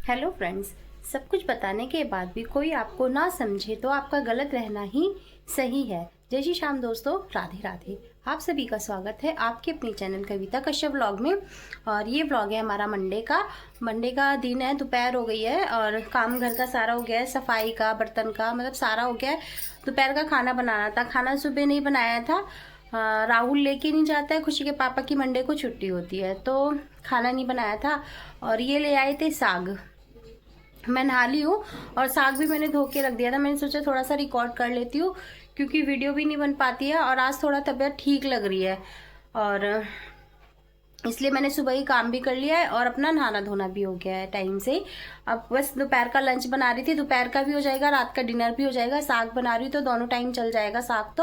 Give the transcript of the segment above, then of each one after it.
Hello friends. सब कुछ बताने के बाद भी कोई आपको ना समझे तो आपका गलत रहना ही सही है। जय श्री श्याम दोस्तों, राधे राधे। आप सभी का स्वागत है आपके अपने चैनल कविता कश्यप व्लॉग में। और ये व्लॉग है हमारा मंडे का दिन है, दोपहर हो गई है और काम घर का सारा हो गया है, सफाई का, बर्तन का, मतलब सारा हो गया है। दोपहर का खाना बनाना था, खाना सुबह नहीं बनाया था। राहुल लेके नहीं जाता है, खुशी के पापा की मंडे को छुट्टी होती है तो खाना नहीं बनाया था। और ये ले आए थे साग। मैं नहा ली हूँ और साग भी मैंने धो के रख दिया था। मैंने सोचा थोड़ा सा रिकॉर्ड कर लेती हूँ क्योंकि वीडियो भी नहीं बन पाती है और आज थोड़ा तबीयत ठीक लग रही है और इसलिए मैंने सुबह ही काम भी कर लिया है और अपना नहाना धोना भी हो गया है टाइम से। अब बस दोपहर का लंच बना रही थी, दोपहर का भी हो जाएगा, रात का डिनर भी हो जाएगा। साग बना रही हूँ तो दोनों टाइम चल जाएगा साग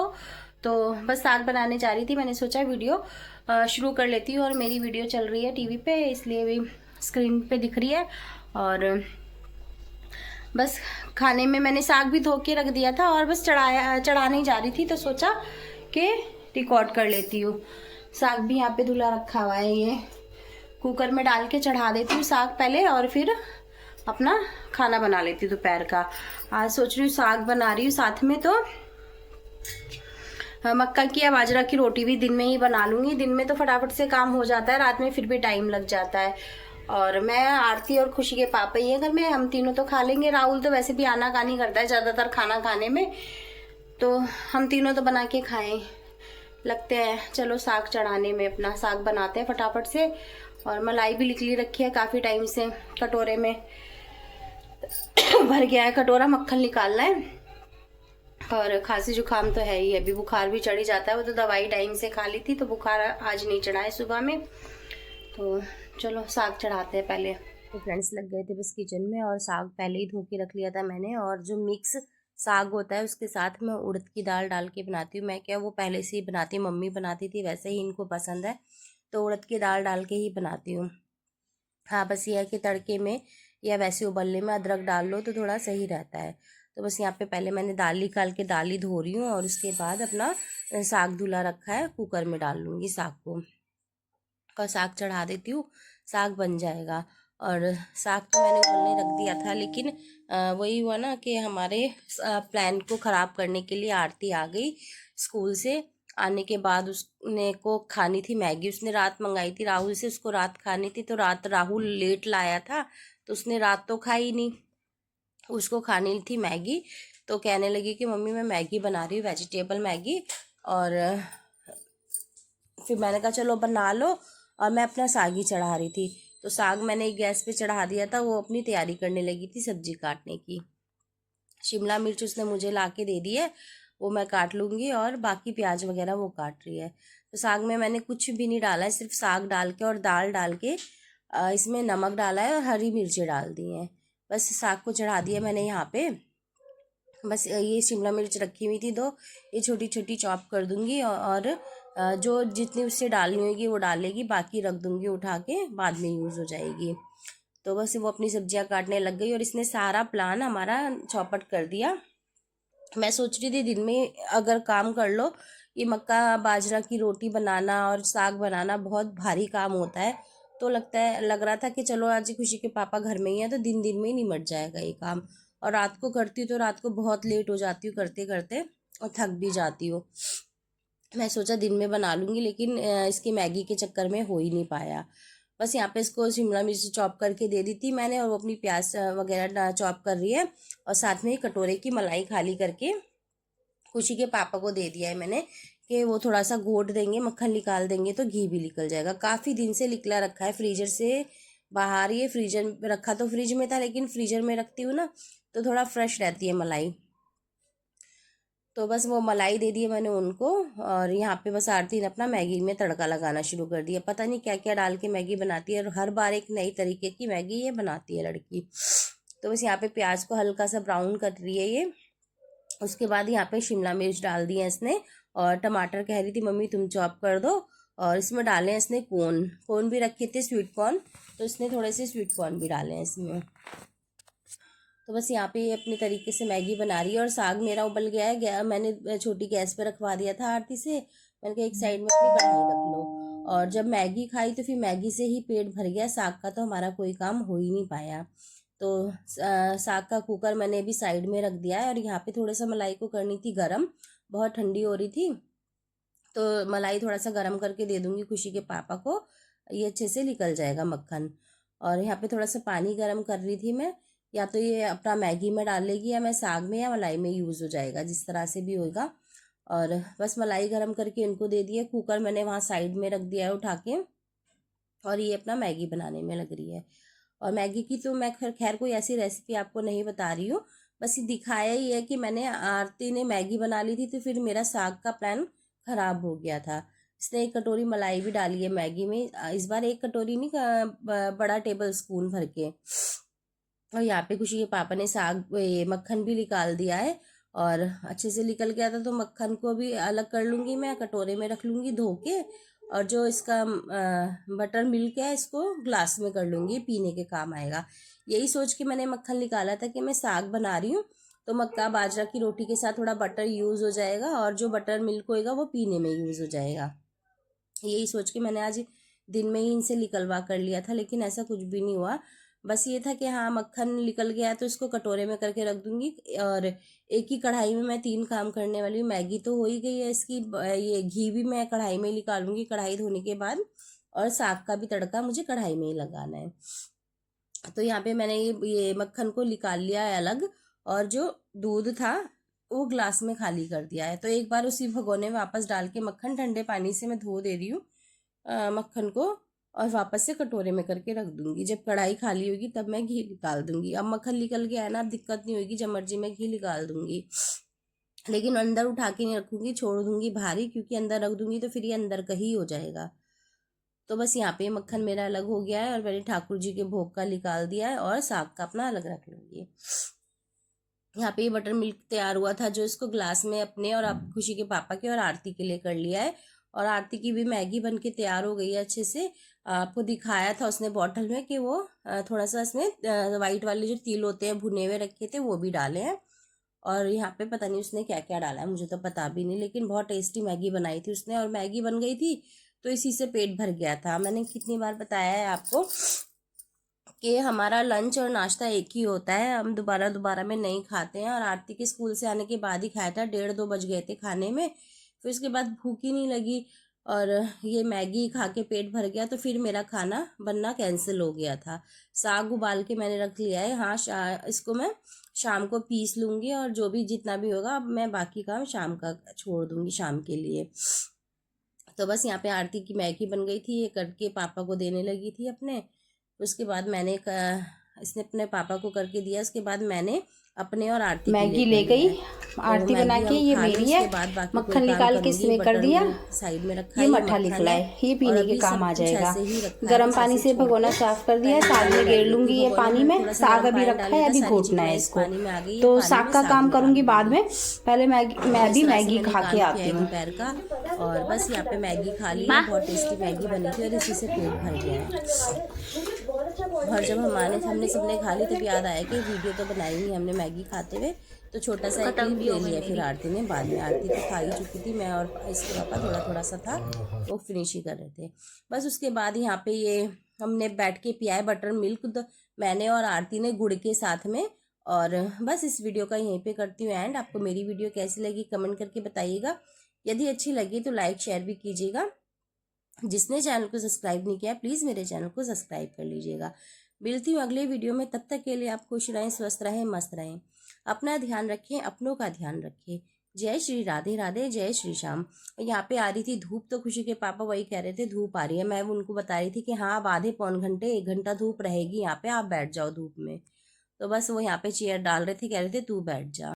तो बस साग बनाने जा रही थी। मैंने सोचा वीडियो शुरू कर लेती हूँ और मेरी वीडियो चल रही है टीवी पे, इसलिए भी स्क्रीन पे दिख रही है। और बस खाने में मैंने साग भी धो के रख दिया था और बस चढ़ाने ही जा रही थी तो सोचा कि रिकॉर्ड कर लेती हूँ। साग भी यहाँ पे धुला रखा हुआ है, ये कुकर में डाल के चढ़ा देती हूँ साग पहले और फिर अपना खाना बना लेती हूँ दोपहर का। आज सोच रही हूँ साग बना रही हूँ, साथ में तो मक्का की या बाजरा की रोटी भी दिन में ही बना लूँगी। दिन में तो फटाफट से काम हो जाता है, रात में फिर भी टाइम लग जाता है। और मैं, आरती और खुशी के पापा ही है घर में, हम तीनों तो खा लेंगे। राहुल तो वैसे भी आनाकानी करता है ज़्यादातर खाना खाने में, तो हम तीनों तो बना के खाएं लगते हैं। चलो साग चढ़ाने में अपना साग बनाते हैं फटाफट से। और मलाई भी निकली रखी है काफ़ी टाइम से, कटोरे में भर गया है कटोरा, मक्खन निकालना है। और खांसी जुकाम तो है ही, अभी बुखार भी चढ़ ही जाता है। वो तो दवाई टाइम से खा ली थी तो बुखार आज नहीं चढ़ा है सुबह में। तो चलो साग चढ़ाते हैं पहले। तो फ्रेंड्स लग गए थे बस किचन में और साग पहले ही धो के रख लिया था मैंने। और जो मिक्स साग होता है उसके साथ मैं उड़द की दाल डाल के बनाती हूँ। मैं क्या वो पहले से ही बनाती हूँ, मम्मी बनाती थी, वैसे ही इनको पसंद है तो उड़द की दाल डाल के ही बनाती हूँ। हाँ बस ये है कि तड़के में या वैसे उबलने में अदरक डाल लो तो थोड़ा सही रहता है। तो बस यहाँ पे पहले मैंने दाल निकाल के दाल ही धो रही हूँ और उसके बाद अपना साग धुला रखा है, कुकर में डाल लूँगी साग को और साग चढ़ा देती हूँ, साग बन जाएगा। और साग तो मैंने उबलने रख दिया था, लेकिन वही हुआ ना कि हमारे प्लान को ख़राब करने के लिए आरती आ गई स्कूल से। आने के बाद उसने को खानी थी मैगी, उसने रात मंगाई थी राहुल से, उसको रात खानी थी तो रात राहुल लेट लाया था तो उसने रात तो खाई नहीं, उसको खानी थी मैगी। तो कहने लगी कि मम्मी मैं मैगी बना रही हूँ, वेजिटेबल मैगी। और फिर मैंने कहा चलो बना लो, और मैं अपना साग ही चढ़ा रही थी तो साग मैंने गैस पे चढ़ा दिया था। वो अपनी तैयारी करने लगी थी सब्जी काटने की। शिमला मिर्च उसने मुझे ला के दे दी है, वो मैं काट लूँगी और बाकी प्याज वगैरह वो काट रही है। तो साग में मैंने कुछ भी नहीं डाला है, सिर्फ साग डाल के और दाल डाल के इसमें नमक डाला है और हरी मिर्चें डाल दी हैं। बस साग को चढ़ा दिया मैंने यहाँ पे। बस ये शिमला मिर्च रखी हुई थी दो, ये छोटी छोटी चॉप कर दूंगी और जो जितनी उससे डालनी होगी वो डालेगी, बाकी रख दूंगी उठा के, बाद में यूज़ हो जाएगी। तो बस वो अपनी सब्जियां काटने लग गई और इसने सारा प्लान हमारा चौपट कर दिया। मैं सोच रही थी दिन में अगर काम कर लो, ये मक्का बाजरा की रोटी बनाना और साग बनाना बहुत भारी काम होता है। तो लग रहा था कि चलो आज खुशी के पापा घर में ही है तो दिन दिन में ही निमट जाएगा ये काम। और रात को करती हूँ तो रात को बहुत लेट हो जाती हूँ करते करते और थक भी जाती हूँ। मैं सोचा दिन में बना लूँगी, लेकिन इसकी मैगी के चक्कर में हो ही नहीं पाया। बस यहाँ पे इसको शिमला मिर्च चॉप करके दे दी थी मैंने और वो अपनी प्याज वगैरह चॉप कर रही है। और साथ में ही कटोरे की मलाई खाली करके खुशी के पापा को दे दिया है मैंने कि वो थोड़ा सा घोट देंगे, मक्खन निकाल देंगे तो घी भी निकल जाएगा। काफ़ी दिन से निकला रखा है फ्रीजर से बाहर, ये फ्रीजर में रखा तो फ्रिज में था, लेकिन फ्रीजर में रखती हूँ ना तो थोड़ा फ्रेश रहती है मलाई। तो बस वो मलाई दे दी है मैंने उनको। और यहाँ पे बस आरती ने अपना मैगी में तड़का लगाना शुरू कर दिया। पता नहीं क्या क्या डाल के मैगी बनाती है और हर बार एक नई तरीके की मैगी ये बनाती है लड़की। तो बस यहाँ पे प्याज को हल्का सा ब्राउन कर रही है ये। उसके बाद यहाँ पे शिमला मिर्च डाल दिया इसने और टमाटर कह रही थी मम्मी तुम चॉप कर दो। और इसमें डाले हैं इसने कॉर्न भी रखे थे, स्वीट कॉर्न, तो इसने थोड़े से स्वीट कॉर्न भी डाले हैं इसमें। तो बस यहाँ पे अपने तरीके से मैगी बना रही है। और साग मेरा उबल गया है, मैंने छोटी गैस पे रखवा दिया था आरती से। मैंने कहा एक साइड में अपनी कढ़ाई रख लो। और जब मैगी खाई तो फिर मैगी से ही पेट भर गया, साग का तो हमारा कोई काम हो ही नहीं पाया। तो साग का कुकर मैंने भी साइड में रख दिया है। और यहाँ पे थोड़ा सा मलाई को करनी थी गरम, बहुत ठंडी हो रही थी, तो मलाई थोड़ा सा गरम करके दे दूंगी खुशी के पापा को, ये अच्छे से निकल जाएगा मक्खन। और यहाँ पे थोड़ा सा पानी गरम कर रही थी मैं, या तो ये अपना मैगी में डाल लेगी या मैं साग में या मलाई में यूज़ हो जाएगा, जिस तरह से भी होगा। और बस मलाई गरम करके इनको दे दिया, कुकर मैंने वहाँ साइड में रख दिया है उठा के, और ये अपना मैगी बनाने में लग रही है। और मैगी की तो मैं खैर कोई ऐसी रेसिपी आपको नहीं बता रही हूँ, बस ये दिखाया ही है कि मैंने आरती ने मैगी बना ली थी तो फिर मेरा साग का प्लान ख़राब हो गया था। इसने 1 कटोरी मलाई भी डाली है मैगी में, इस बार 1 कटोरी नहीं, बड़ा टेबल स्पून भर के। और यहाँ पे खुशी के पापा ने साग ये मक्खन भी निकाल दिया है, और अच्छे से निकल गया था, तो मक्खन को भी अलग कर लूँगी, मैं कटोरे में रख लूँगी धो के। और जो इसका बटर मिल्क है इसको ग्लास में कर लूँगी, पीने के काम आएगा। यही सोच के मैंने मक्खन निकाला था कि मैं साग बना रही हूँ तो मक्का बाजरा की रोटी के साथ थोड़ा बटर यूज़ हो जाएगा, और जो बटर मिल्क होएगा वो पीने में यूज़ हो जाएगा। यही सोच के मैंने आज दिन में ही इनसे निकलवा कर लिया था, लेकिन ऐसा कुछ भी नहीं हुआ। बस ये था कि हाँ मक्खन निकल गया तो इसको कटोरे में करके रख दूंगी। और एक ही कढ़ाई में मैं 3 काम करने वाली हूँ। मैगी तो हो ही गई है इसकी, ये घी भी मैं कढ़ाई में ही निकालूंगी कढ़ाई धोने के बाद, और साग का भी तड़का मुझे कढ़ाई में ही लगाना है। तो यहाँ पे मैंने ये मक्खन को निकाल लिया है अलग, और जो दूध था वो ग्लास में खाली कर दिया है। तो एक बार उसी भगोने में वापस डाल के मक्खन ठंडे पानी से मैं धो दे रही हूँ मक्खन को, और वापस से कटोरे में करके रख दूंगी। जब कढ़ाई खाली होगी तब मैं घी निकाल दूंगी। अब मक्खन निकल गया है ना, अब दिक्कत नहीं होगी, जब मर्जी मैं घी निकाल दूंगी। लेकिन अंदर उठा के नहीं रखूंगी, छोड़ दूंगी बाहर ही, क्योंकि अंदर रख दूंगी तो फिर ये अंदर का ही हो जाएगा। तो बस यहाँ पे मक्खन मेरा अलग हो गया है, और मैंने ठाकुर जी के भोग का निकाल दिया है, और साग का अपना अलग रख लूंगी। यहाँ पे ये बटर मिल्क तैयार हुआ था, जो इसको ग्लास में अपने और आप खुशी के पापा के और आरती के लिए कर लिया है। और आरती की भी मैगी बन के तैयार हो गई है अच्छे से। आपको दिखाया था उसने बॉटल में कि वो थोड़ा सा इसमें वाइट वाले जो तिल होते हैं भुने हुए रखे थे वो भी डाले हैं। और यहाँ पे पता नहीं उसने क्या क्या डाला है, मुझे तो पता भी नहीं, लेकिन बहुत टेस्टी मैगी बनाई थी उसने, और मैगी बन गई थी तो इसी से पेट भर गया था। मैंने कितनी बार बताया है आपको कि हमारा लंच और नाश्ता एक ही होता है, हम दोबारा दोबारा में नहीं खाते हैं। और आरती के स्कूल से आने के बाद ही खाया था, 1:30-2 बज गए थे खाने में, फिर उसके बाद भूख ही नहीं लगी, और ये मैगी खा के पेट भर गया, तो फिर मेरा खाना बनना कैंसिल हो गया था। साग उबाल के मैंने रख लिया है, हाँ इसको मैं शाम को पीस लूँगी, और जो भी जितना भी होगा अब मैं बाकी काम शाम का छोड़ दूँगी शाम के लिए। तो बस यहाँ पे आरती की मैगी बन गई थी, ये करके पापा को देने लगी थी अपने। उसके बाद मैंने इसने अपने पापा को करके दिया, उसके बाद मैंने अपने और आरती मैगी ले गई आरती बना के, ये मेरी है। मक्खन निकाल के इसमें कर दिया, साइड में रखा, ये मट्ठा निकला है, ये पीने के काम आ जाएगा। गर्म पानी से भगोना साफ कर दिया, साग में गेर लूंगी ये पानी में। साग अभी रखा है, अभी घोटना है इसको, तो साग का काम करूंगी बाद में। पहले मैं भी मैगी खा के आती हूँ दोपहर का। और बस यहाँ पे मैगी खा ली, बहुत टेस्टी मैगी बनी थी, और इसी से पेट भर गया है। और जब हमने सबने खा ली तब याद आया कि वीडियो तो बनाई नहीं हमने मैगी खाते हुए, तो छोटा सा एक क्लिप ले लिया फिर आरती ने बाद में। आरती तो खा ही चुकी थी, मैं और इसके पापा थोड़ा थोड़ा सा था, वो फिनिश ही कर रहे थे। बस उसके बाद यहाँ पे ये हमने बैठ के पिया है बटर मिल्क, तो मैंने और आरती ने गुड़ के साथ में। और बस इस वीडियो का यहीं पे करती हूँ एंड। आपको मेरी वीडियो कैसी लगी कमेंट करके बताइएगा, यदि अच्छी लगी तो लाइक शेयर भी कीजिएगा। जिसने चैनल को सब्सक्राइब नहीं किया प्लीज़ मेरे चैनल को सब्सक्राइब कर लीजिएगा। मिलती हूँ अगले वीडियो में, तब तक के लिए आप खुश रहें, स्वस्थ रहें, मस्त रहें, अपना ध्यान रखें, अपनों का ध्यान रखें। जय श्री राधे राधे, जय श्री श्याम। यहाँ पे आ रही थी धूप, तो खुशी के पापा वही कह रहे थे धूप आ रही है, मैं उनको बता रही थी कि हाँ अब आधे पौन घंटे 1 घंटा धूप रहेगी यहाँ पे, आप बैठ जाओ धूप में। तो बस वो यहाँ पे चेयर डाल रहे थे, कह रहे थे तू बैठ जा।